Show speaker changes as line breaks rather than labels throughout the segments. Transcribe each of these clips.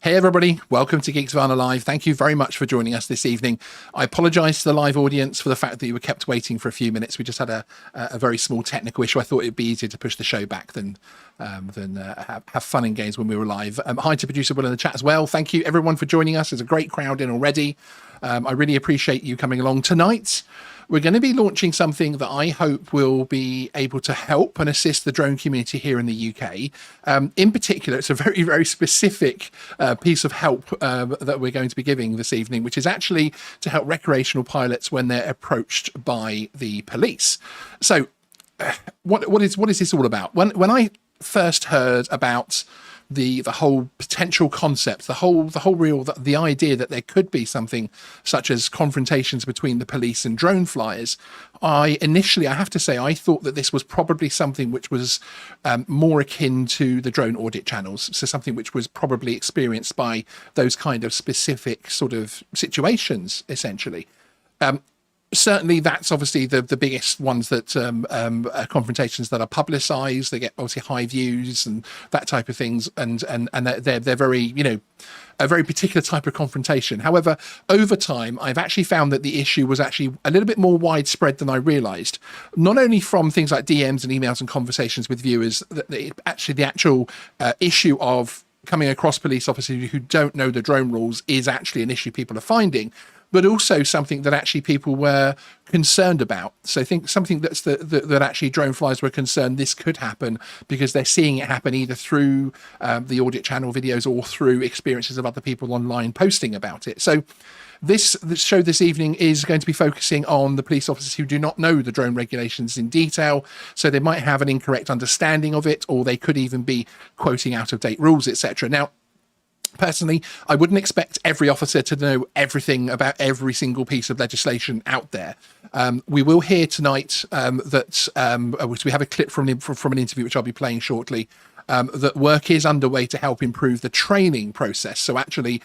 Hey everybody, welcome to Geeksvana Live. Thank you very much for joining us this evening. I apologise to the live audience for the fact that you were kept waiting for a few minutes. We just had a very small technical issue. I thought it'd be easier to push the show back than have fun and games when we were live. Hi to producer Will in the chat as well. Thank you everyone for joining us. There's a great crowd in already. I really appreciate you coming along tonight. We're going to be launching something that I hope will be able to help and assist the drone community here in the UK. In particular, it's a very, very specific piece of help that we're going to be giving this evening, which is actually to help recreational pilots when they're approached by the police. So what is this all about? When I first heard about the whole potential concept, the idea that there could be something such as confrontations between the police and drone flyers, I have to say, I thought that this was probably something which was more akin to the drone audit channels. So something which was probably experienced by those kind of specific sort of situations, essentially. Certainly, that's obviously the biggest ones that confrontations that are publicised. They get obviously high views and that type of things, and they're very, a very particular type of confrontation. However, over time, I've actually found that the issue was actually a little bit more widespread than I realised. Not only from things like DMs and emails and conversations with viewers, the actual issue of coming across police officers who don't know the drone rules is actually an issue people are finding, but also something that actually people were concerned about. So I think something that actually drone flyers were concerned this could happen because they're seeing it happen either through the audit channel videos or through experiences of other people online posting about it. So this show this evening is going to be focusing on the police officers who do not know the drone regulations in detail. So they might have an incorrect understanding of it, or they could even be quoting out-of-date rules, etc. Now, personally, I wouldn't expect every officer to know everything about every single piece of legislation out there. We will hear tonight which we have a clip from an interview which I'll be playing shortly, that work is underway to help improve the training process. So actually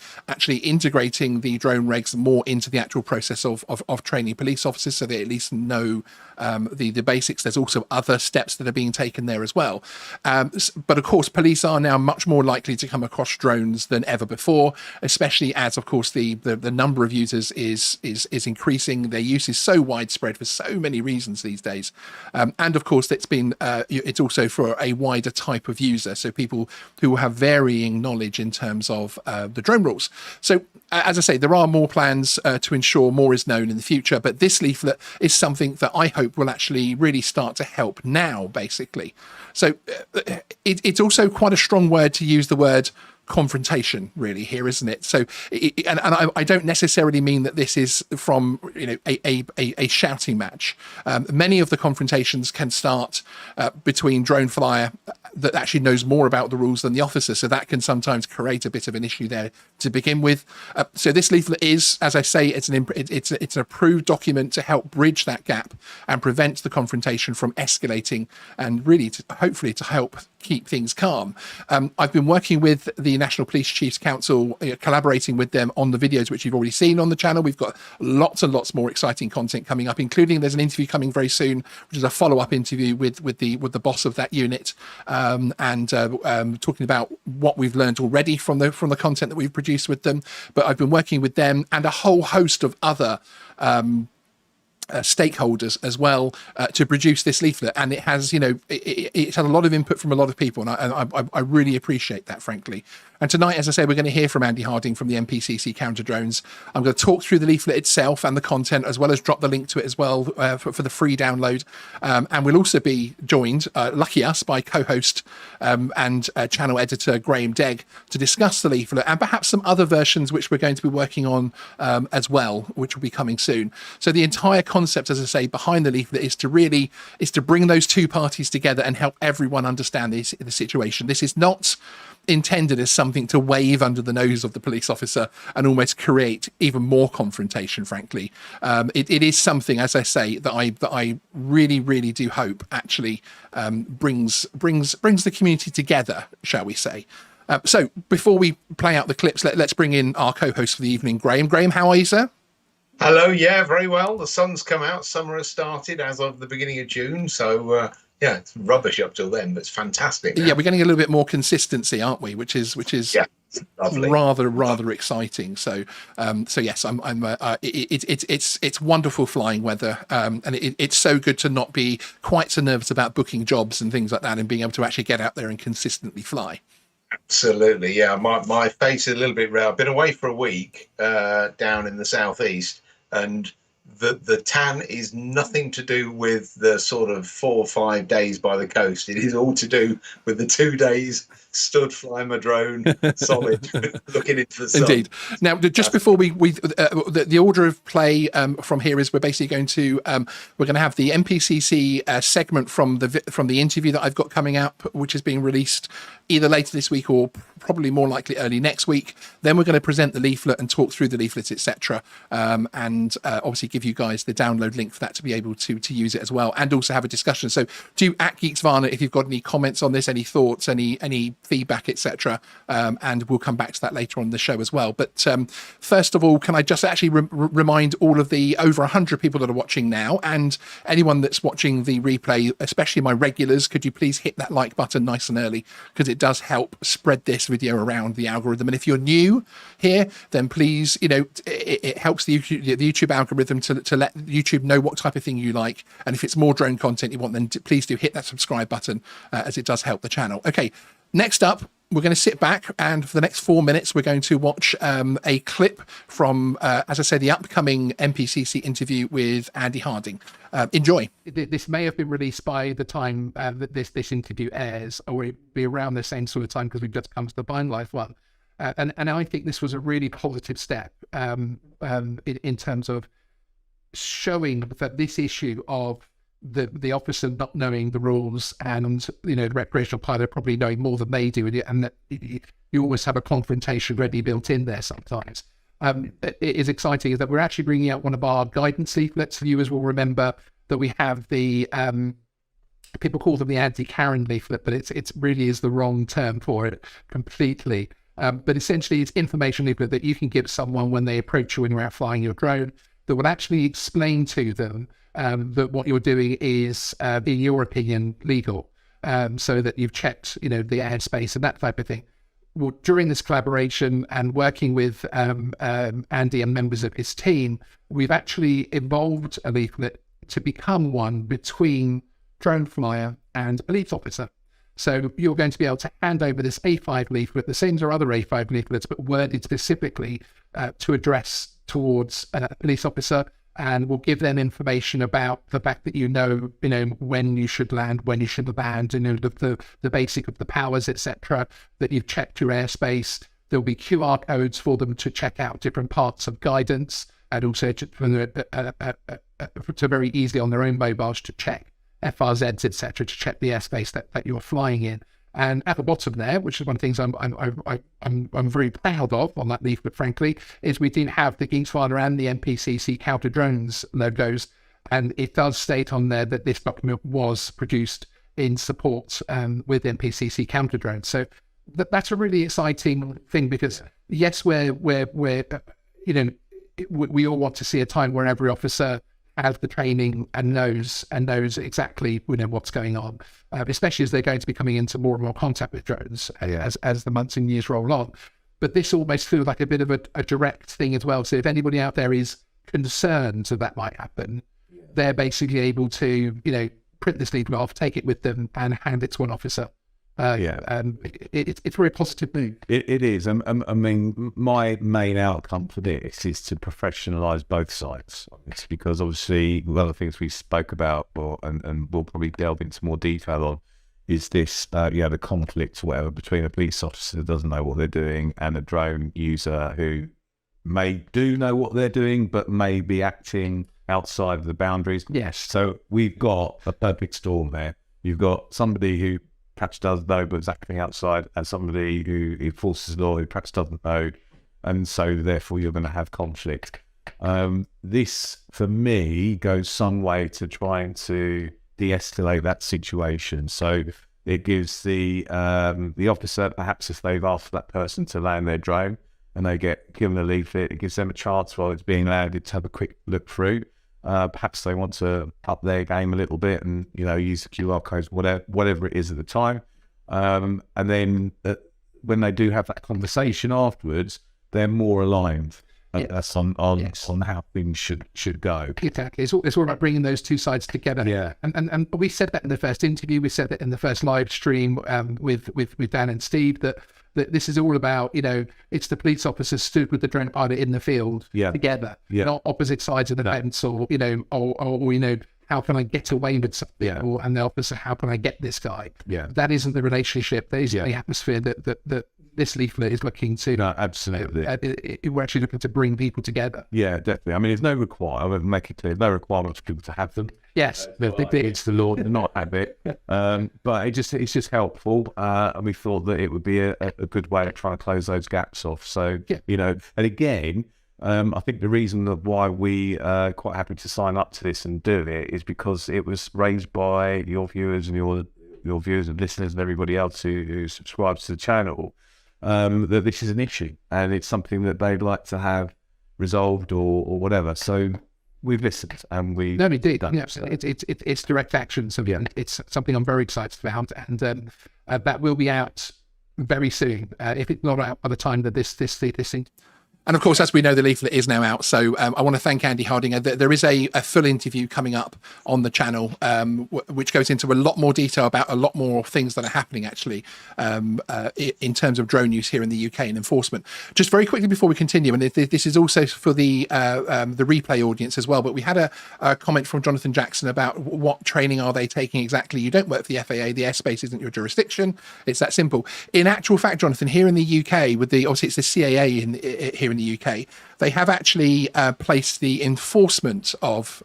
integrating the drone regs more into the actual process of training police officers, so they at least know the basics. There's also other steps that are being taken there as well. But of course, police are now much more likely to come across drones than ever before, especially as, of course, the number of users is increasing. Their use is so widespread for so many reasons these days. And of course, it's also for a wider type of user, so people who have varying knowledge in terms of the drone rules. So as I say, there are more plans to ensure more is known in the future, but this leaflet is something that I hope will actually really start to help now, basically. So it's also quite a strong word to use, the word confrontation, really, here, isn't it? So and I don't necessarily mean that this is from a shouting match. Many of the confrontations can start between drone flyer that actually knows more about the rules than the officer, so that can sometimes create a bit of an issue there to begin with. So this leaflet is, as I say, it's an approved document to help bridge that gap and prevent the confrontation from escalating, and really hopefully to help keep things calm. I've been working with the National Police Chiefs Council, collaborating with them on the videos which you've already seen on the channel. We've got lots and lots more exciting content coming up, including there's an interview coming very soon, which is a follow-up interview with the boss of that unit, and talking about what we've learned already from the content that we've produced with them. But I've been working with them and a whole host of other stakeholders as well to produce this leaflet, and it has it's had a lot of input from a lot of people, and I really appreciate that, frankly. And tonight, as I say, we're going to hear from Andy Harding from the MPCC Counter Drones. I'm going to talk through the leaflet itself and the content, as well as drop the link to it as well for the free download. And we'll also be joined, lucky us, by co-host and channel editor Graham Degg to discuss the leaflet and perhaps some other versions which we're going to be working on as well, which will be coming soon. So the entire concept, as I say, behind the leaflet is to bring those two parties together and help everyone understand the situation. This is not intended as something to wave under the nose of the police officer and almost create even more confrontation, frankly. It is something, as I say, that I really, really do hope actually brings the community together, shall we say. So before we play out the clips, let's bring in our co-host for the evening, Graham. Graham, how are you, sir?
Hello, yeah, very well. The sun's come out. Summer has started as of the beginning of June. So, yeah, it's rubbish up till then, but it's fantastic now.
Yeah, we're getting a little bit more consistency, aren't we? Which is
yeah. Lovely.
rather exciting. So yes, it's wonderful flying weather, and it's so good to not be quite so nervous about booking jobs and things like that, and being able to actually get out there and consistently fly.
Absolutely, yeah. My face is a little bit red. I've been away for a week down in the southeast, and the tan is nothing to do with the sort of 4 or 5 days by the coast. It is all to do with the 2 days stood flying my drone solid, looking into the sun.
Indeed. Now, just before the order of play from here is we're basically going to have the NPCC segment from the interview that I've got coming up, which is being released either later this week or probably more likely early next week. Then we're going to present the leaflet and talk through the leaflet, etc., and obviously give you guys the download link for that to be able to use it as well, and also have a discussion. So do at Geeksvana if you've got any comments on this, any thoughts, any feedback, etc., and we'll come back to that later on in the show as well. But first of all, can I just actually remind all of the over 100 people that are watching now, and anyone that's watching the replay, especially my regulars, could you please hit that like button nice and early, because it does help spread this video around the algorithm. And if you're new here, then please, it helps the YouTube algorithm to let YouTube know what type of thing you like, and if it's more drone content you want, then please do hit that subscribe button, as it does help the channel. Okay, next up, we're going to sit back, and for the next 4 minutes, we're going to watch a clip from, as I said, the upcoming NPCC interview with Andy Harding. Enjoy. This may have been released by the time that this interview airs, or it'll be around the same sort of time, because we've just come to the Bind Life one. And I think this was a really positive step in terms of showing that this issue of the officer not knowing the rules, and the recreational pilot probably knowing more than they do, and that you always have a confrontation ready built in there sometimes. It is exciting is that we're actually bringing out one of our guidance leaflets. Viewers will remember that we have the people call them the anti-Karen leaflet, but it's really is the wrong term for it completely. But essentially, it's information leaflet that you can give someone when they approach you when you're out flying your drone, that will actually explain to them that what you're doing is, in your opinion, legal, so that you've checked, the airspace and that type of thing. Well, during this collaboration and working with Andy and members of his team, we've actually evolved a leaflet to become one between drone flyer and police officer. So you're going to be able to hand over this A5 leaflet, the same as our other A5 leaflets, but worded specifically to address towards a police officer, and will give them information about the fact that when you should land, when you shouldn't land, the basic of the powers, etc., that you've checked your airspace. There'll be QR codes for them to check out different parts of guidance, and also to very easily on their own mobiles to check FRZs, etc., to check the airspace that you're flying in. And at the bottom there, which is one of the things I'm very proud of on that leaflet, frankly, is we do have the Geeksvana and the NPCC counter drones logos, and it does state on there that this document was produced in support with NPCC counter drones. So that's a really exciting thing, because yes, we all want to see a time where every officer has the training and knows exactly what's going on, especially as they're going to be coming into more and more contact with drones as the months and years roll on. But this almost feels like a bit of a direct thing as well. So if anybody out there is concerned that might happen, they're basically able to print this leaflet off, take it with them, and hand it to an officer. It's a very positive move.
It is. I mean, my main outcome for this is to professionalise both sides. It's because obviously one of the things we spoke about, and we'll probably delve into more detail on, is this, the conflict between a police officer who doesn't know what they're doing and a drone user who may do know what they're doing, but may be acting outside of the boundaries.
Yes.
So we've got a perfect storm there. You've got somebody who perhaps does know but is acting outside, and somebody who enforces law who perhaps doesn't know, and so therefore you're going to have conflict. This, for me, goes some way to trying to de-escalate that situation. So it gives the officer, perhaps if they've asked that person to land their drone and they get given a leaflet, it gives them a chance while it's being landed to have a quick look through. Perhaps they want to up their game a little bit and use the QR codes, whatever it is at the time, and then when they do have that conversation afterwards, they're more aligned. That's on how things should go.
Exactly. It's all about bringing those two sides together.
Yeah.
And we said that in the first interview. We said that in the first live stream with Dan and Steve that this is all about, it's the police officers stood with the drone pilot in the field together, not opposite sides of the fence, or how can I get away with something? And the officer, how can I get this guy?
Yeah.
That isn't the relationship. That isn't the atmosphere that this leaflet is looking to.
No, absolutely.
We're actually looking to bring people together.
Yeah, definitely. I mean, there's no requirement. I'll make it clear, no requirement for people to have them.
Yes,
It's the law to not have it. But it's just helpful. And we thought that it would be a good way of trying to close those gaps off. So, and again, I think the reason of why we are quite happy to sign up to this and do it is because it was raised by your viewers and your viewers and listeners and everybody else who subscribes to the channel, that this is an issue and it's something that they'd like to have resolved or whatever. So we've listened and we.
No, indeed. Yeah, it's direct action. So it's something I'm very excited about, and that will be out very soon. If it's not out by the time that this thing. And of course, as we know, the leaflet is now out. So I want to thank Andy Hardinger. There is a full interview coming up on the channel, which goes into a lot more detail about a lot more things that are happening actually in terms of drone use here in the UK and enforcement. Just very quickly before we continue, and this is also for the replay audience as well, but we had a comment from Jonathan Jackson about what training are they taking exactly. You don't work for the FAA. The airspace isn't your jurisdiction. It's that simple. In actual fact, Jonathan, here in the UK, obviously it's the CAA here in the UK, they have actually placed the enforcement of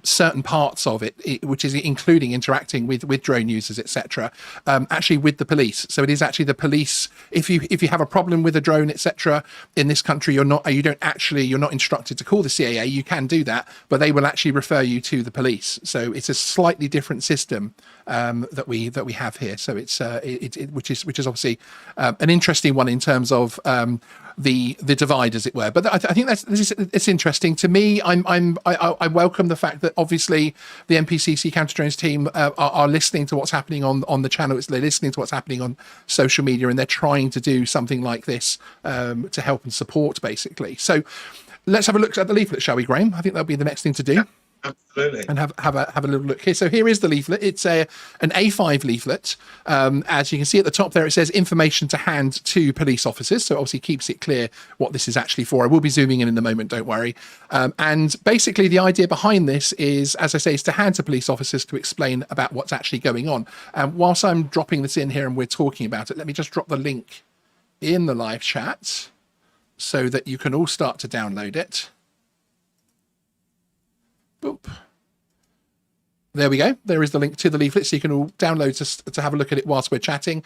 certain parts of it, which is including interacting with drone users, etc., actually with the police. So it is actually the police. If you have a problem with a drone, etc., in this country, you're not instructed to call the CAA. You can do that, but they will actually refer you to the police. So it's a slightly different system that we have here. So it's which is obviously an interesting one in terms of the divide, as it were. But I think it's interesting to me. I welcome the fact that obviously the NPCC counter drones team are listening to what's happening on the channel. They're listening to what's happening on social media, and they're trying to do something like this to help and support, basically. So let's have a look at the leaflet, shall we, Graham? I think that'll be the next thing to do.
Yeah. Absolutely.
And have a little look here. So here is the leaflet. It's an A5 leaflet. As you can see at the top there, it says information to hand to police officers. So obviously keeps it clear what this is actually for. I will be zooming in a moment, don't worry. And basically the idea behind this is, as I say, is to hand to police officers to explain about what's actually going on. Whilst I'm dropping this in here and we're talking about it, let me just drop the link in the live chat so that you can all start to download it. Boop. There we go. There is the link to the leaflet, so you can all download to have a look at it whilst we're chatting.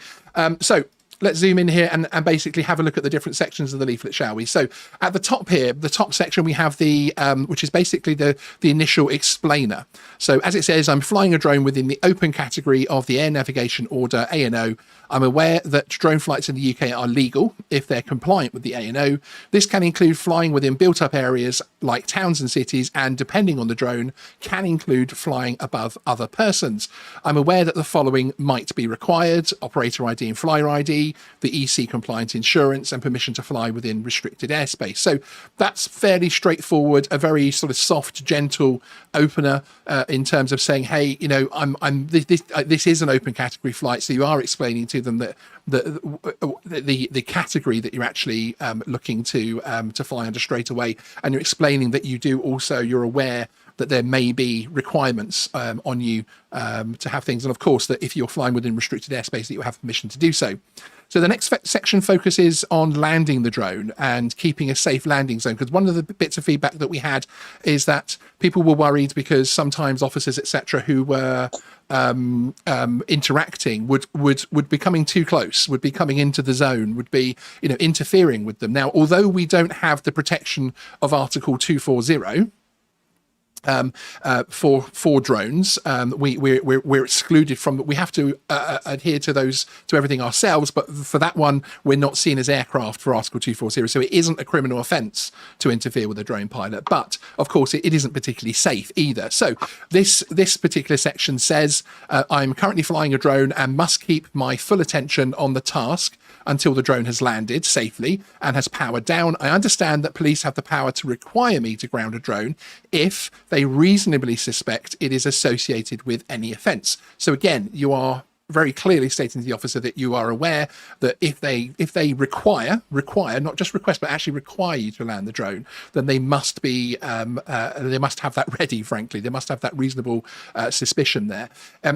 So let's zoom in here and basically have a look at the different sections of the leaflet, shall we? So at the top here, the top section, we have the which is basically the initial explainer. So as it says, I'm flying a drone within the open category of the Air Navigation Order ANO. I'm aware that drone flights in the UK are legal if they're compliant with the ANO. This can include flying within built-up areas like towns and cities, and depending on the drone, can include flying above other persons. I'm aware that the following might be required: operator ID and flyer ID, the EC compliant insurance, and permission to fly within restricted airspace. So that's fairly straightforward, a very sort of soft, gentle opener in terms of saying, hey, this is an open category flight, so you are explaining to them that the category that you're actually looking to fly under straight away, and you're explaining that you're aware that there may be requirements on you to have things, and of course that if you're flying within restricted airspace that you have permission to do so. So the next section focuses on landing the drone and keeping a safe landing zone, because one of the bits of feedback that we had is that people were worried because sometimes officers, etc., who were interacting would be coming too close, would be coming into the zone, would be interfering with them. Now, although we don't have the protection of Article 240, for drones. We're excluded from. We have to adhere to everything ourselves. But for that one, we're not seen as aircraft for Article 240. So it isn't a criminal offence to interfere with a drone pilot. But of course, it isn't particularly safe either. So this particular section says I'm currently flying a drone and must keep my full attention on the task until the drone has landed safely and has powered down. I understand that police have the power to require me to ground a drone if they reasonably suspect it is associated with any offence. So again, you are very clearly stating to the officer that you are aware that if they require, not just request, but actually require you to land the drone, then they must be they must have that ready. Frankly, they must have that reasonable suspicion there.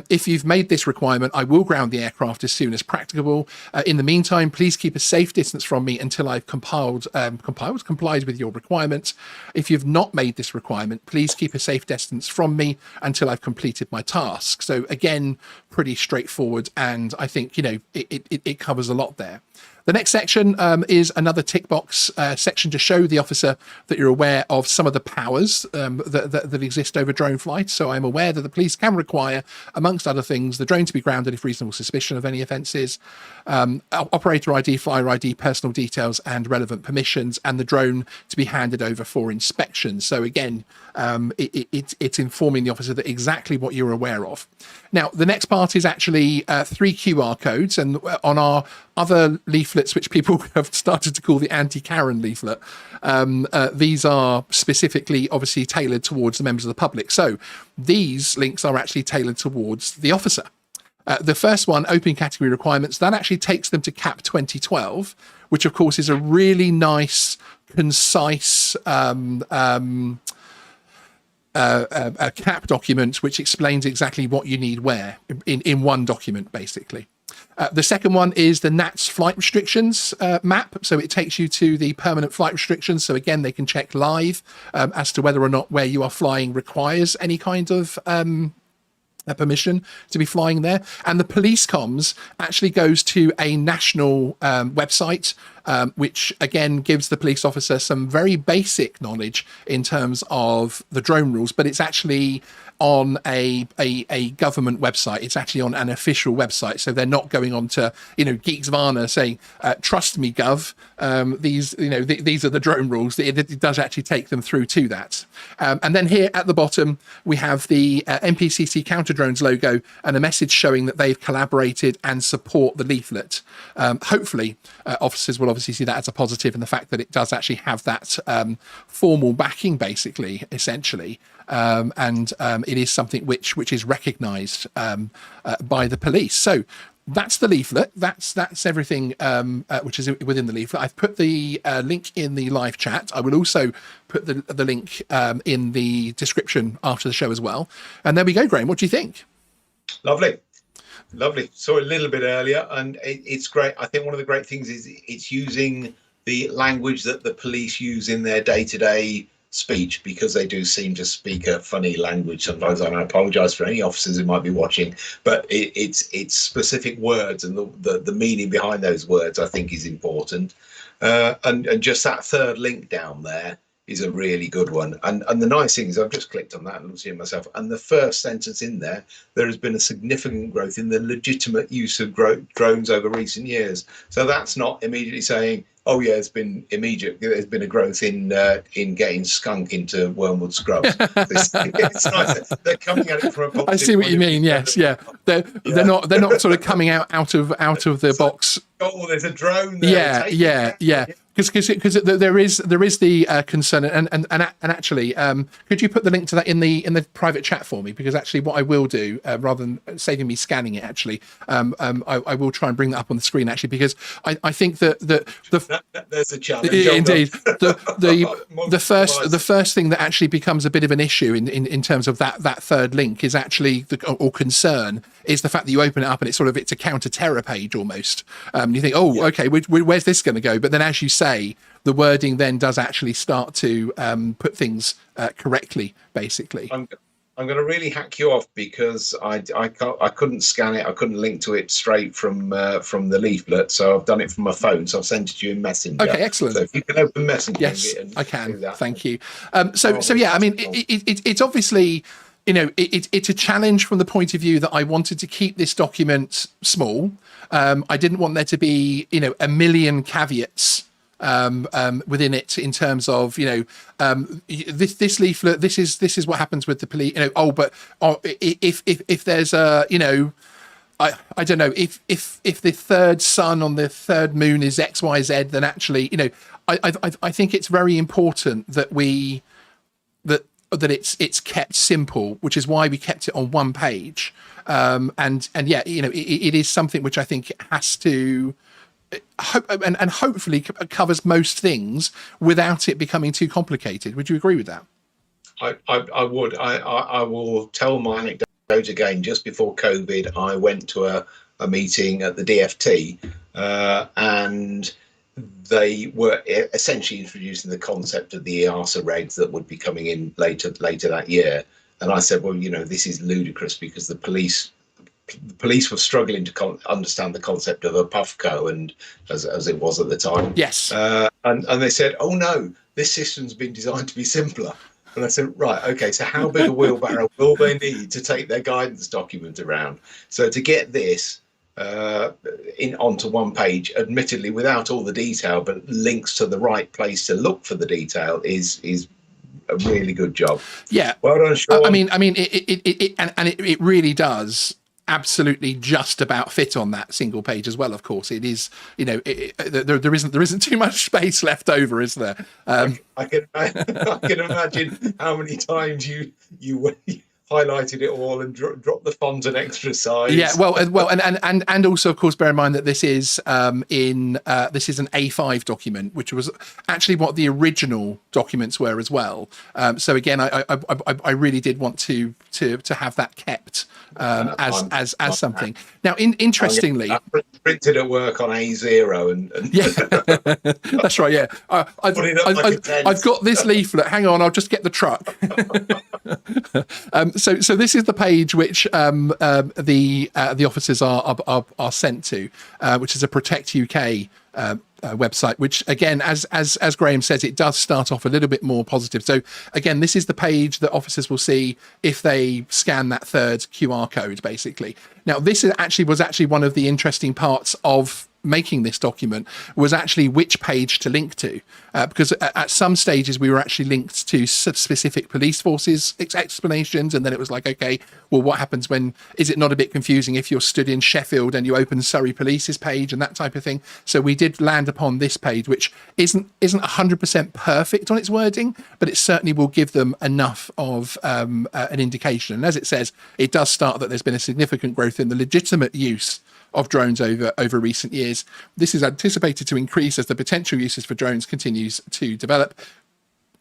If you've made this requirement, I will ground the aircraft as soon as practicable. In the meantime, please keep a safe distance from me until I've complied with your requirement. If you've not made this requirement, please keep a safe distance from me until I've completed my task. So again, pretty straightforward, and I think it covers a lot there. The next section is another tick box section to show the officer that you're aware of some of the powers that exist over drone flight. So I'm aware that the police can require, amongst other things, the drone to be grounded if reasonable suspicion of any offences, operator ID, flyer ID, personal details and relevant permissions, and the drone to be handed over for inspection. So again, it's informing the officer that exactly what you're aware of. Now, the next part is actually 3 QR codes, and on our other leaflets, which people have started to call the anti-Karen leaflet, these are specifically obviously tailored towards the members of the public. So these links are actually tailored towards the officer. The first one, open category requirements, that actually takes them to CAP 2012, which of course is a really nice, concise a CAP document which explains exactly what you need where in one document, basically. The second one is the NATS flight restrictions map. So it takes you to the permanent flight restrictions. So again, they can check live as to whether or not where you are flying requires any kind of permission to be flying there. And the police comms actually goes to a national website, which again gives the police officer some very basic knowledge in terms of the drone rules, but it's actually on a government website. It's actually on an official website, so they're not going on to Geeksvana saying trust me gov, these are the drone rules. It does actually take them through to that. And then here at the bottom we have the NPCC counter drones logo and a message showing that they've collaborated and support the leaflet. Hopefully officers will obviously see that as a positive, and the fact that it does actually have that formal backing, basically, essentially. And it is something which is recognised by the police. So that's the leaflet. That's everything which is within the leaflet. I've put the link in the live chat. I will also put the link in the description after the show as well. And there we go, Graham. What do you think?
Lovely. Saw it a little bit earlier, and it's great. I think one of the great things is it's using the language that the police use in their day-to-day speech, because they do seem to speak a funny language sometimes, and I apologize for any officers who might be watching, but it's specific words, and the meaning behind those words I think is important. And just that third link down there is a really good one. And the nice thing is I've just clicked on that and looked at it myself, and the first sentence in there has been a significant growth in the legitimate use of drones over recent years. So that's not immediately saying, oh yeah, there's been a growth in getting skunk into wormwood scrubs. It's nice. They're coming at it from a positive.
I see what you mean. Yes, yeah. They're not sort of coming out of the box.
Oh, there's a drone there.
Yeah. Because there is the concern, and actually, could you put the link to that in the private chat for me? Because actually, what I will do, rather than saving me scanning it, actually, I will try and bring that up on the screen. Actually, because I think that
there's a challenge.
Indeed, the first thing that actually becomes a bit of an issue in terms of that third link is actually or concern is the fact that you open it up and it's a counter-terror page almost. You think, okay, where's this going to go? But then, as you say, the wording then does actually start to put things correctly, basically.
I'm going to really hack you off because I couldn't scan it. I couldn't link to it straight from the leaflet. So I've done it from my phone. So I've sent it to you in Messenger.
Okay, excellent.
So if you can open Messenger,
yes,
and
I can.
do that.
Thank you. So yeah, I mean, it's obviously, you know, it's a challenge from the point of view that I wanted to keep this document small. I didn't want there to be, you know, a million caveats within it in terms of, you know, this leaflet, this is what happens with the police, you know, if there's a, you know, I don't know, if the third sun on the third moon is XYZ, then actually, you know, I think it's very important that that it's kept simple, which is why we kept it on one page. And yeah, you know, it is something which I think has to and hopefully covers most things without it becoming too complicated. Would you agree with that?
I would. I will tell my anecdote again. Just before COVID, I went to a meeting at the DFT, and they were essentially introducing the concept of the EASA regs that would be coming in later that year. And I said, well, you know, this is ludicrous because the police were struggling to understand the concept of a PUFCO, and as it was at the time.
Yes.
And they said, oh no, this system's been designed to be simpler. And I said, right, okay, so how big a wheelbarrow will they need to take their guidance document around? So to get this onto one page, admittedly without all the detail, but links to the right place to look for the detail, is a really good job.
Yeah.
Well done, Sean.
I mean, it really does absolutely just about fit on that single page as well. Of course, it is. You know, there isn't too much space left over, is there?
I can imagine how many times you highlighted it all and dropped the font an extra size.
Yeah, well, and also, of course, bear in mind that this is an A5 document, which was actually what the original documents were as well. So again, I really did want to have that kept as something. Now, interestingly,
I printed at work on A0 and
yeah, that's right. Yeah, I've got this leaflet. Hang on, I'll just get the truck. So this is the page which the officers are sent to, which is a Protect UK website, which again, as Graham says, it does start off a little bit more positive. So again, this is the page that officers will see if they scan that third QR code, basically. Now, this was actually one of the interesting parts of making this document, was actually which page to link to, because at some stages we were actually linked to specific police forces explanations, and then it was like, okay, well, what happens when, is it not a bit confusing if you're stood in Sheffield and you open Surrey Police's page and that type of thing? So we did land upon this page, which isn't 100% perfect on its wording, but it certainly will give them enough of an indication. And as it says, it does start that there's been a significant growth in the legitimate use of drones over recent years. This is anticipated to increase as the potential uses for drones continues to develop.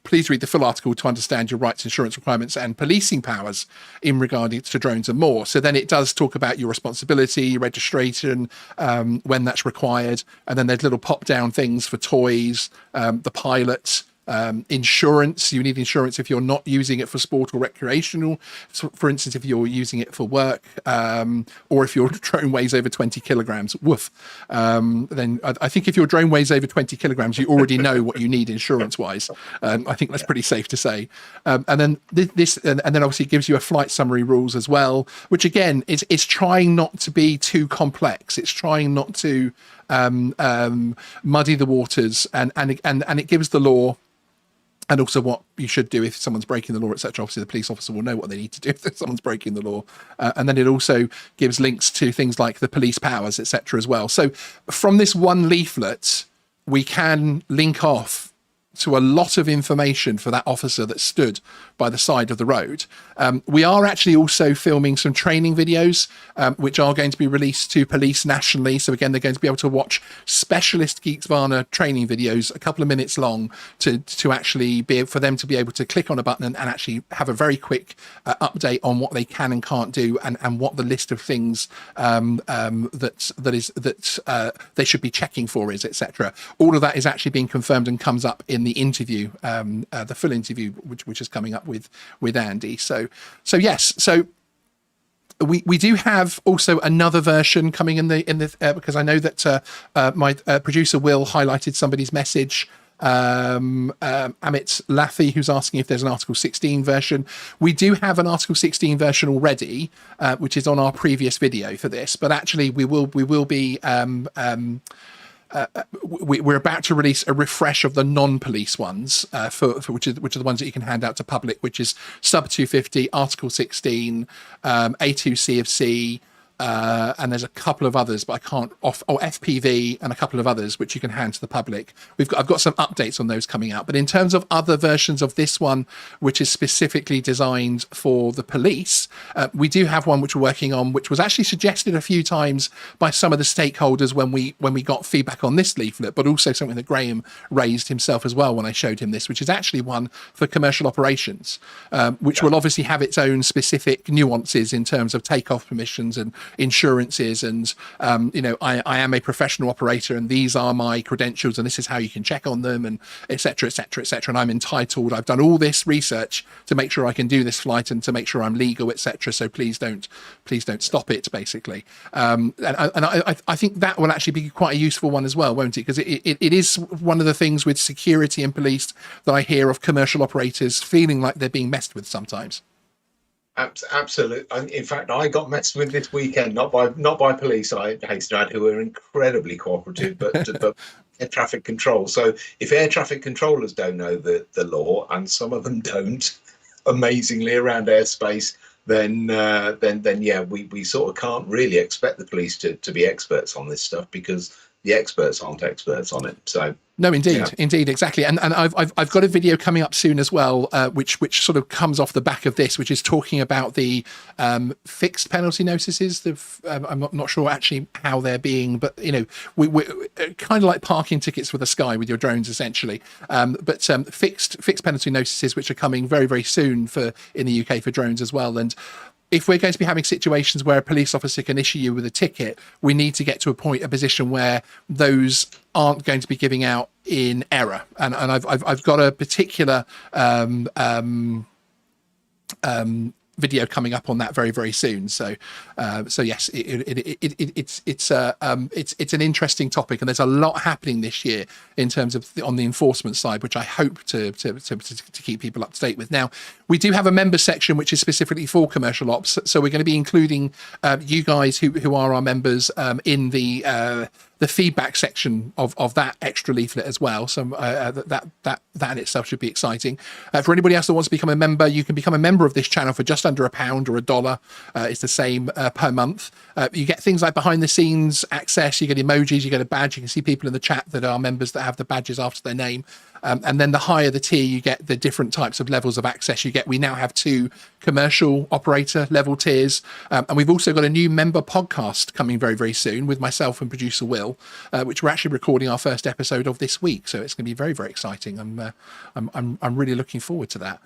Please read the full article to understand your rights, insurance requirements, and policing powers in regard to drones and more. So then it does talk about your responsibility, registration, when that's required. And then there's little pop-down things for toys, the pilot, insurance. You need insurance if you're not using it for sport or recreational. So for instance, if you're using it for work, or if your drone weighs over 20 kilograms, woof. Then I think if your drone weighs over 20 kilograms, you already know what you need insurance wise. I think that's pretty safe to say. And then and then obviously it gives you a flight summary rules as well, which again is trying not to be too complex. It's trying not to muddy the waters, and it gives the law, and also what you should do if someone's breaking the law, etc. Obviously, the police officer will know what they need to do if someone's breaking the law. And then it also gives links to things like the police powers, etc. as well. So from this one leaflet, we can link off to a lot of information for that officer that stood by the side of the road. We are actually also filming some training videos, which are going to be released to police nationally. So again, they're going to be able to watch specialist Geeksvana training videos, a couple of minutes long, to actually be able, for them to be able to click on a button and actually have a very quick update on what they can and can't do, and what the list of things that they should be checking for is, etc. All of that is actually being confirmed and comes up in the interview, the full interview, which is coming up with Andy. So yes, so we do have also another version coming in the because I know that my producer Will highlighted somebody's message. Amit Lathi, who's asking if there's an Article 16 version. We do have an Article 16 version already, which is on our previous video for this. But actually, we will be we're about to release a refresh of the non-police ones for which are the ones that you can hand out to public, which is Sub 250, Article 16, A2C of C. And there's a couple of others, but I can't FPV and a couple of others which you can hand to the public. I've got some updates on those coming out, but in terms of other versions of this one, which is specifically designed for the police, we do have one which we're working on, which was actually suggested a few times by some of the stakeholders when we got feedback on this leaflet, but also something that Graham raised himself as well when I showed him this, which is actually one for commercial operations, which will obviously have its own specific nuances in terms of takeoff permissions and insurances, and I am a professional operator and these are my credentials and this is how you can check on them, and etc, and I'm entitled, I've done all this research to make sure I can do this flight and to make sure I'm legal, etc, so please don't stop it, basically. And I think that will actually be quite a useful one as well, won't it? Because it is one of the things with security and police that I hear of commercial operators feeling like they're being messed with sometimes.
Absolutely. In fact, I got messed with this weekend, not by police, I hasten to add, who were incredibly cooperative, but air traffic control. So if air traffic controllers don't know the law, and some of them don't, amazingly, around airspace, then yeah, we sort of can't really expect the police to be experts on this stuff, because the experts aren't experts on it. So
no, indeed, exactly. And I've got a video coming up soon as well, which sort of comes off the back of this, which is talking about the fixed penalty notices. I'm not sure actually how they're being, but we're kind of like parking tickets for the sky with your drones, essentially. But fixed penalty notices, which are coming very, very soon in the UK for drones as well. And if we're going to be having situations where a police officer can issue you with a ticket, we need to get to a position where those aren't going to be giving out in error. And I've got a particular video coming up on that very, very soon. So yes, it's an interesting topic, and there's a lot happening this year in terms of on the enforcement side, which I hope to keep people up to date with. Now, we do have a member section which is specifically for commercial ops, so we're going to be including you guys who are our members in the feedback section of that extra leaflet as well. So that in itself should be exciting. For anybody else that wants to become a member, you can become a member of this channel for just under £1 or $1. It's the same per month. You get things like behind the scenes access, you get emojis, you get a badge, you can see people in the chat that are members that have the badges after their name. And then the higher the tier, you get the different types of levels of access you get. We now have 2 commercial operator level tiers. And we've also got a new member podcast coming very, very soon with myself and producer Will, which we're actually recording our first episode of this week. So it's going to be very, very exciting. I'm really looking forward to that.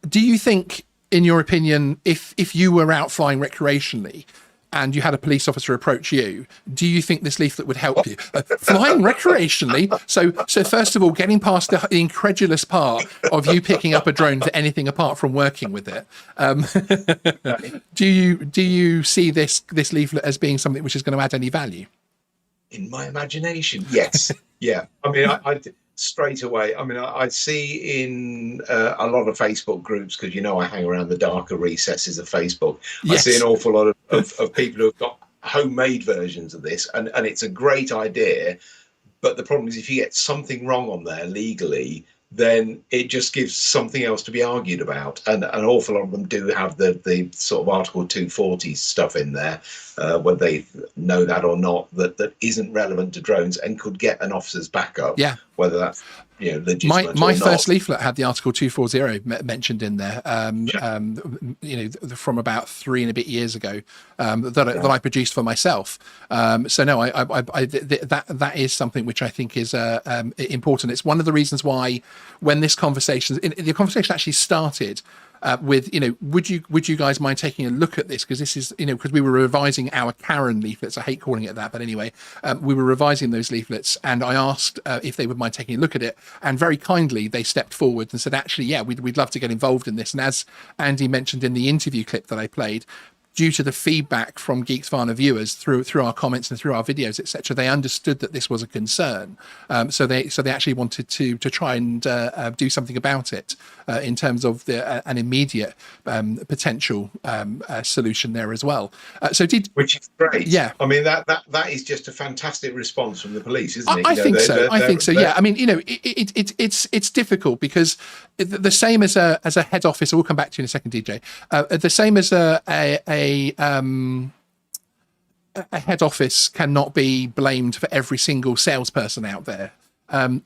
Do you think, in your opinion, if you were out flying recreationally and you had a police officer approach you, do you think this leaflet would help you? Flying recreationally, so first of all, getting past the incredulous part of you picking up a drone for anything apart from working with it, do you see this leaflet as being something which is going to add any value?
In my imagination, yes. Yeah. I mean, I straight away, I mean, I see in a lot of Facebook groups, because I hang around the darker recesses of Facebook. Yes. I see an awful lot of people who have got homemade versions of this, and it's a great idea. But the problem is, if you get something wrong on there legally, then it just gives something else to be argued about. And an awful lot of them do have the sort of Article 240 stuff in there, whether they know that or not, that isn't relevant to drones and could get an officer's backup. Yeah. Whether that's legitimate
my
or
first
not.
leaflet had the Article 240 mentioned in there, from about 3 and a bit years ago, that I produced for myself. So no, that is something which I think is important. It's one of the reasons why, when the conversation actually started with, would you guys mind taking a look at this? Because this is, because we were revising our Karen leaflets. I hate calling it that, but anyway, we were revising those leaflets, and I asked if they would mind taking a look at it, and very kindly they stepped forward and said, actually, yeah, we'd love to get involved in this. And as Andy mentioned in the interview clip that I played, due to the feedback from Geeksvana viewers through our comments and through our videos, etc., they understood that this was a concern. So they actually wanted to try and do something about it in terms of an immediate potential solution there as well.
Which is great.
Yeah.
I mean, that is just a fantastic response from the police, isn't it?
I think so. I think so. Yeah. I mean, it's difficult because the same as a head office. We'll come back to you in a second, DJ. The same as a head office cannot be blamed for every single salesperson out there. To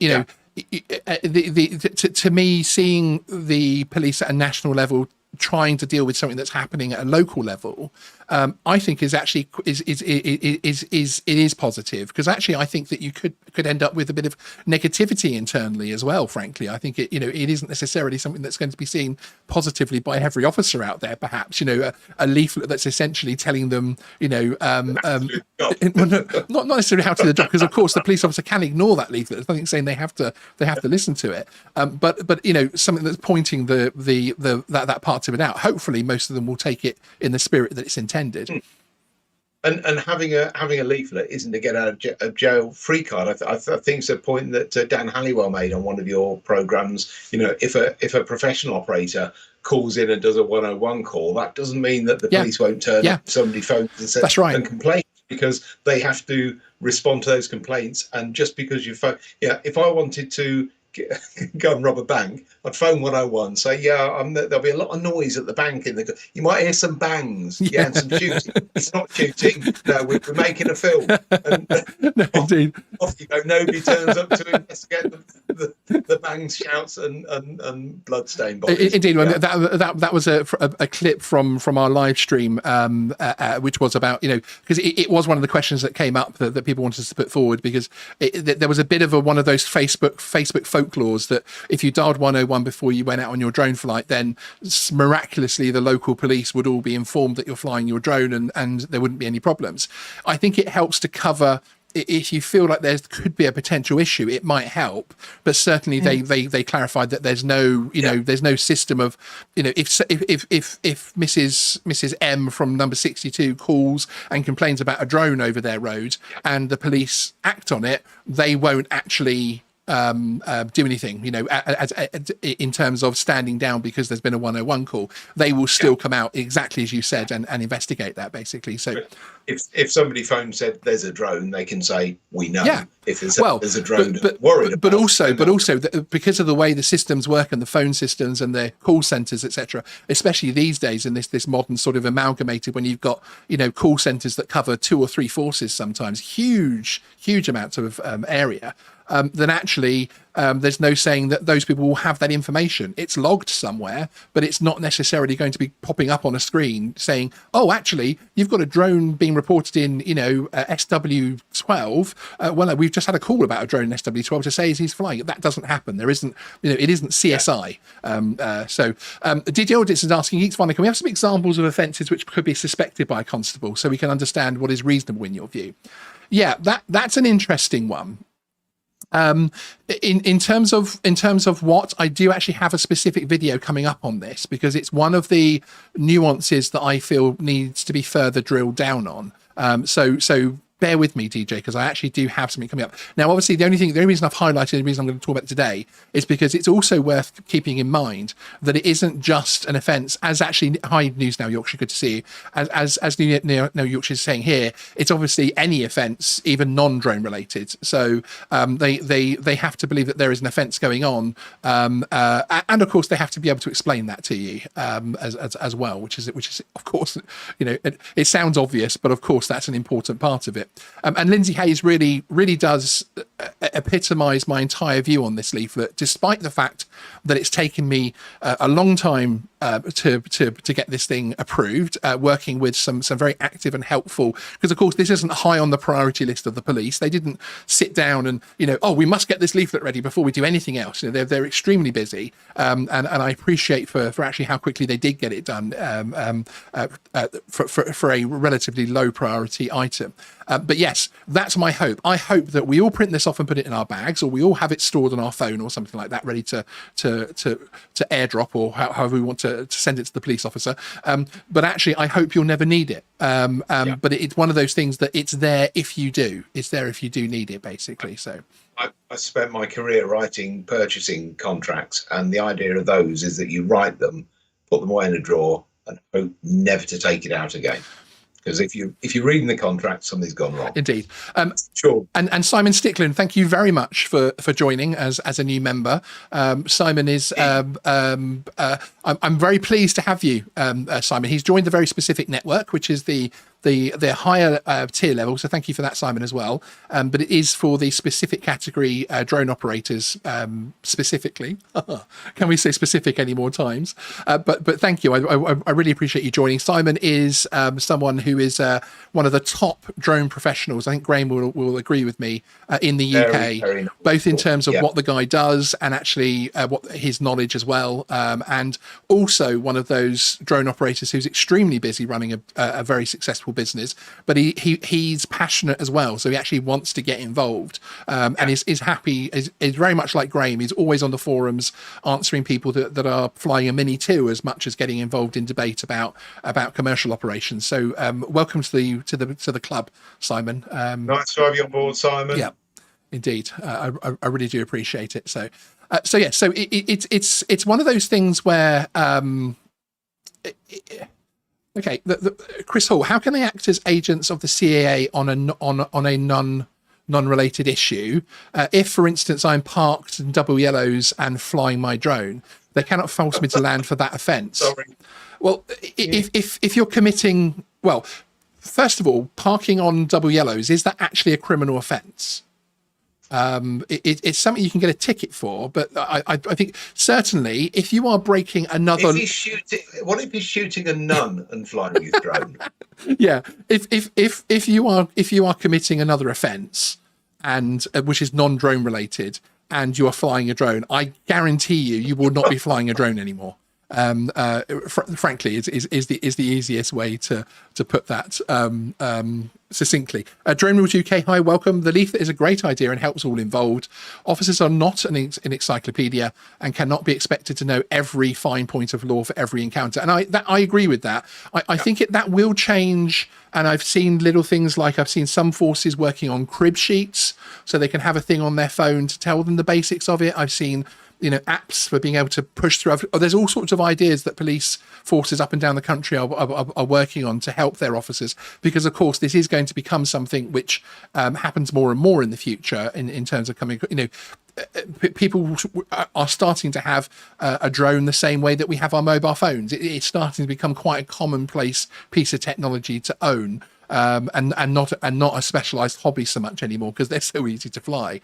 me, seeing the police at a national level trying to deal with something that's happening at a local level, I think is actually is positive, because actually I think that you could end up with a bit of negativity internally as well. Frankly, I think it isn't necessarily something that's going to be seen positively by every officer out there. Perhaps a leaflet that's essentially telling them not necessarily how to do the job, because of course the police officer can ignore that leaflet. There's nothing saying they have to listen to it. But something that's pointing that part of it out. Hopefully, most of them will take it in the spirit that it's intended.
And having a leaflet isn't to get out of jail free card. I think it's a point that Dan Halliwell made on one of your programs. If a professional operator calls in and does a 101 call, that doesn't mean that the police won't turn up. Somebody phones and says,
that's right,
and complain, because they have to respond to those complaints. And just because you phone, if I wanted to go and rob a bank, I'd phone 101, say, there'll be a lot of noise at the bank. You might hear some bangs, and some shooting. It's not shooting. No, we're making a film. And
no, indeed.
Off you go. Nobody turns up to investigate the bangs, shouts, and bloodstained bodies.
Indeed, that was a clip from our live stream, which was about because it was one of the questions that came up that people wanted us to put forward, because there was a bit of one of those Facebook folklores that if you dialed 101 before you went out on your drone flight, then miraculously the local police would all be informed that you're flying your drone, and there wouldn't be any problems. I think it helps to cover, if you feel like there could be a potential issue, it might help. But certainly they clarified that there's no there's no system of if Mrs. M from number 62 calls and complains about a drone over their road and the police act on it, they won't actually do anything, in terms of standing down because there's been a 101 call. They will still come out exactly as you said and investigate that, basically. So
if somebody phone said there's a drone, they can say we know. If there's a drone,
but also because of the way the systems work and the phone systems and the call centers, etc., especially these days in this modern sort of amalgamated, when you've got call centers that cover 2 or 3 forces, sometimes huge amounts of area. Then actually there's no saying that those people will have that information. It's logged somewhere, but it's not necessarily going to be popping up on a screen saying, oh, actually, you've got a drone being reported in, SW12. Well, we've just had a call about a drone in SW12 to say he's flying. That doesn't happen. There isn't, it isn't CSI. So DJ Audits is asking, Geeksvana, can we have some examples of offences which could be suspected by a constable so we can understand what is reasonable in your view? Yeah, that's an interesting one. In terms of what I do actually have a specific video coming up on this, because it's one of the nuances that I feel needs to be further drilled down on. So bear with me, DJ, because I actually do have something coming up. Now, obviously, the only reason I've highlighted, the reason I'm going to talk about it today, is because it's also worth keeping in mind that it isn't just an offence, as actually, hi, News Now Yorkshire, good to see you, as News Now Yorkshire is saying here, it's obviously any offence, even non-drone related. So they have to believe that there is an offence going on, and of course, they have to be able to explain that to you as well, which is of course, it sounds obvious, but of course, that's an important part of it. And Lindsay Hayes really does epitomise my entire view on this leaflet, despite the fact that it's taken me a long time to get this thing approved, working with some very active and helpful, because of course this isn't high on the priority list of the police. They didn't sit down and, oh, we must get this leaflet ready before we do anything else. They're extremely busy, and I appreciate for actually how quickly they did get it done for a relatively low priority item. But yes, that's my hope. I hope that we all print this off and put it in our bags, or we all have it stored on our phone or something like that, ready to airdrop, or however we want to send it to the police officer. But actually, I hope you'll never need it. But it's one of those things that it's there if you do. It's there if you do need it, basically. So
I spent my career writing purchasing contracts, and the idea of those is that you write them, put them away in a drawer, and hope never to take it out again. Because if you're reading the contract, something's gone wrong.
Indeed.
Sure.
And Simon Stickland, thank you very much for joining as a new member. Simon is I'm very pleased to have you, Simon. He's joined a very specific network, which is the higher tier level. So thank you for that, Simon, as well. But it is for the specific category drone operators specifically. Can we say specific any more times? But thank you. I really appreciate you joining. Simon is someone who is one of the top drone professionals. I think Graham will agree with me in the UK,
very
both in terms of what the guy does and actually what his knowledge as well. And also one of those drone operators who's extremely busy running a very successful business, but he's passionate as well, so he actually wants to get involved, and is happy, is very much like Graham. He's always on the forums answering people that are flying a Mini 2 as much as getting involved in debate about commercial operations. So welcome to the club, Simon.
Nice to have you on board, Simon.
Yeah, indeed. I really do appreciate it. So it's one of those things where okay, Chris Hall, how can they act as agents of the CAA on a non-related issue? If, for instance, I'm parked in double yellows and flying my drone, they cannot force me to land for that offence.
Sorry.
Well, if you're committing, well, first of all, parking on double yellows, is that actually a criminal offence? It's something you can get a ticket for, but I think certainly if you are breaking another,
what if he's shooting a nun and flying his drone?
Yeah, if you are committing another offence, and which is non-drone related, and you are flying a drone, I guarantee you will not be flying a drone anymore. Frankly, is the easiest way to put that succinctly. Drone Rules UK, hi, welcome. The leaflet is a great idea and helps all involved. Officers are not an encyclopedia and cannot be expected to know every fine point of law for every encounter. And I agree with that. I think that will change. And I've seen little things like I've seen some forces working on crib sheets so they can have a thing on their phone to tell them the basics of it. I've seen apps for being able to push through. There's all sorts of ideas that police forces up and down the country are working on to help their officers, because of course this is going to become something which happens more and more in the future in terms of coming, people are starting to have a drone the same way that we have our mobile phones. It's starting to become quite a commonplace piece of technology to own, and not a specialized hobby so much anymore, because they're so easy to fly.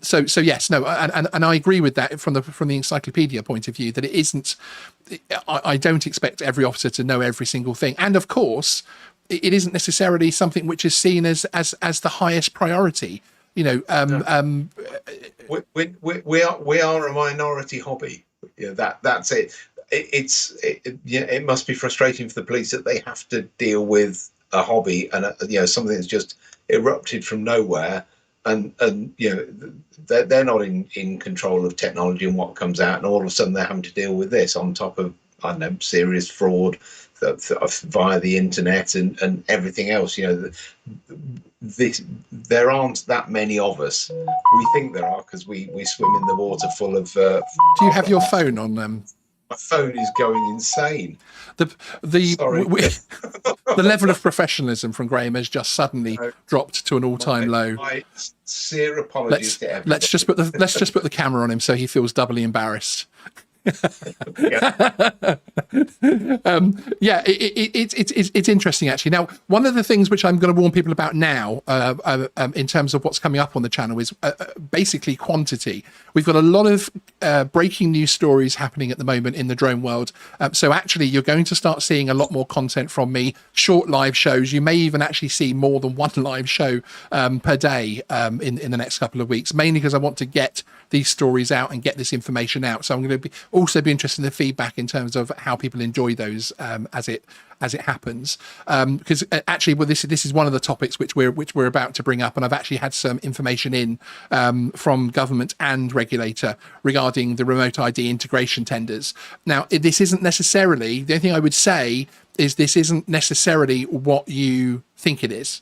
So yes, no, and I agree with that from the encyclopedia point of view, that it isn't. I don't expect every officer to know every single thing, and of course, it isn't necessarily something which is seen as the highest priority. We are
a minority hobby. That's it. It must be frustrating for the police that they have to deal with a hobby and something that's just erupted from nowhere. And they're not in control of technology and what comes out, and all of a sudden they're having to deal with this on top of, I don't know, serious fraud via the internet and everything else. There aren't that many of us. We think there are because we swim in the water full of. Do
you have your phone on them?
My phone is going insane.
The level of professionalism from Graham has just suddenly dropped to an all-time low.
My sincere apologies to everyone.
Let's just put the camera on him so he feels doubly embarrassed.
Yeah.
It's interesting actually. Now, one of the things which I'm going to warn people about now, in terms of what's coming up on the channel, is basically quantity. We've got a lot of breaking news stories happening at the moment in the drone world. So actually, you're going to start seeing a lot more content from me. Short live shows. You may even actually see more than one live show per day in the next couple of weeks. Mainly because I want to get these stories out and get this information out. So I'm going to also be interested in the feedback in terms of how people enjoy those as it happens. Because actually, well, this is one of the topics which we're about to bring up, and I've actually had some information in from government and regulator regarding the remote ID integration tenders. Now, this isn't necessarily, the only thing I would say is this isn't necessarily what you think it is.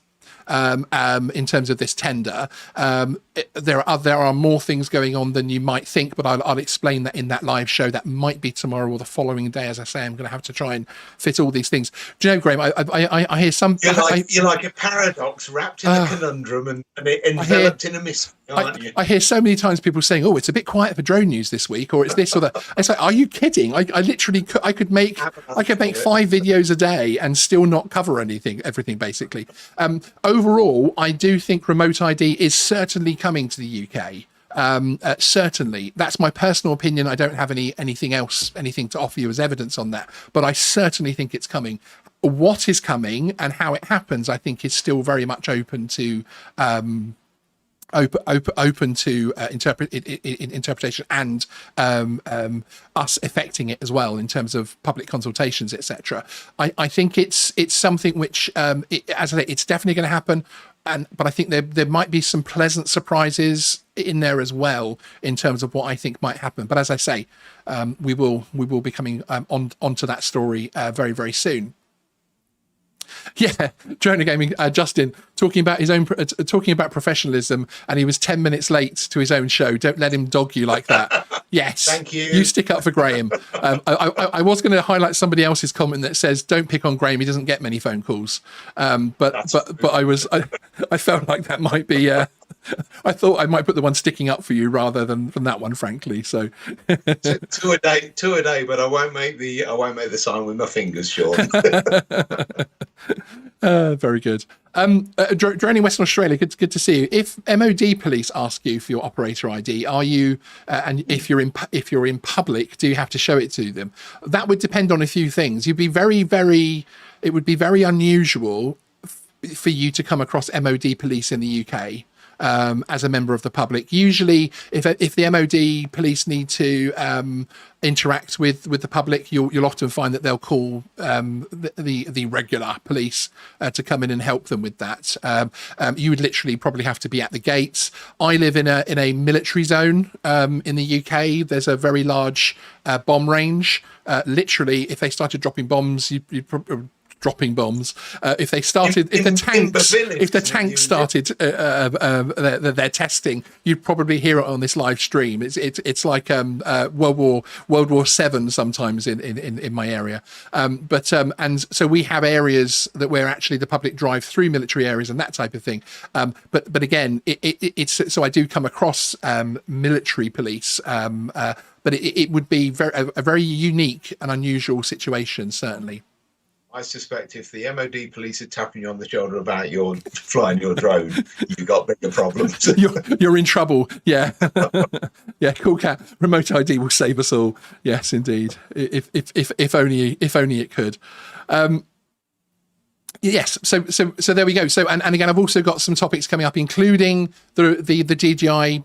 In terms of this tender, there are more things going on than you might think, but I'll explain that in that live show. That might be tomorrow or the following day. As I say, I'm going to have to try and fit all these things. Do you know, Graham, I hear some...
You're like a paradox wrapped in a conundrum and enveloped in a mystery, aren't you?
I hear so many times people saying, "Oh, it's a bit quiet for drone news this week," or "It's this or that." It's like, are you kidding? I literally could make 5 videos a day and still not cover everything basically. Overall, I do think remote ID is certainly coming to the UK. Certainly, that's my personal opinion. I don't have anything to offer you as evidence on that, but I certainly think it's coming. What is coming and how it happens, I think, is still very much open to interpretation and us affecting it as well in terms of public consultations, etc. I think it's something which, as I say, it's definitely going to happen. But I think there might be some pleasant surprises in there as well in terms of what I think might happen. But as I say, we will be coming onto that story very, very soon. Yeah, Drone Gaming, Justin talking about his own, talking about professionalism, and he was 10 minutes late to his own show. Don't let him dog you like that. Yes,
thank you.
You stick up for Graham. I was going to highlight somebody else's comment that says, "Don't pick on Graham. He doesn't get many phone calls." But I felt like that might be. I thought I might put the one sticking up for you rather than that one, frankly. So
two a day, but I won't make the sign with my fingers, Sean.
Very good. Droning Western Australia, good to see you. If MOD police ask you for your operator ID, are you and if you're in public, do you have to show it to them? That would depend on a few things. It would be very unusual for you to come across MOD police in the UK. As a member of the public. Usually, if the MOD police need to interact with the public, you'll often find that they'll call the regular police to come in and help them with that. You would literally probably have to be at the gates. I live in a military zone in the UK. There's a very large bomb range. Literally, if they started dropping bombs, you'd probably dropping bombs. If the tanks started their testing, you'd probably hear it on this live stream. It's like World War VII sometimes in my area. And so we have areas that where actually the public drive through military areas and that type of thing. But again, it's so I do come across military police. But it would be a very unique and unusual situation, certainly.
I suspect if the MOD police are tapping you on the shoulder about your flying your drone, you've got bigger problems.
You're in trouble. Yeah. Yeah. Cool Cat. Remote ID will save us all. Yes, indeed. If only it could. Yes. So there we go. So and again, I've also got some topics coming up, including the DJI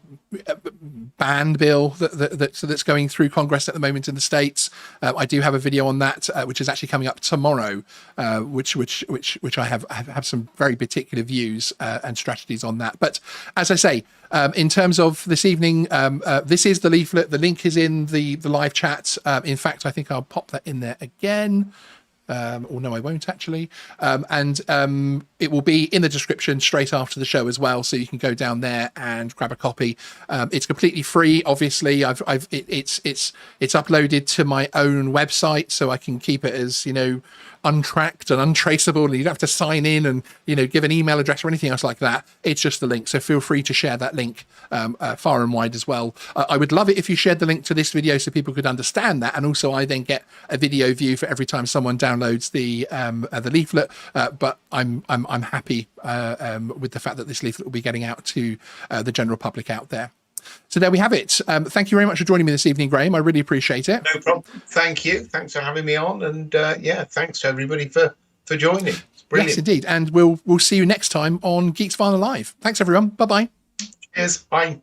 ban bill that's going through Congress at the moment in the States. I do have a video on that, which is actually coming up tomorrow, which I have some very particular views and strategies on that. But as I say, in terms of this evening, this is the leaflet. The link is in the live chat. In fact, I think I'll pop that in there again. Or no, I won't actually. it will be in the description straight after the show as well, so you can go down there and grab a copy. It's completely free. Obviously, it's uploaded to my own website, so I can keep it as, you know, untracked and untraceable, and you don't have to sign in and, you know, give an email address or anything else like that. It's just the link, so feel free to share that link far and wide as well. I would love it if you shared the link to this video so people could understand that, and also I then get a video view for every time someone downloads the leaflet. But I'm happy with the fact that this leaflet will be getting out to the general public out there. So there we have it. Thank you very much for joining me this evening, Graham. I really appreciate it.
No problem. Thank you. Thanks for having me on. And yeah, thanks to everybody for joining. It's brilliant.
Yes, indeed. And we'll see you next time on Geeksvana Live. Thanks, everyone. Bye-bye.
Cheers. Bye.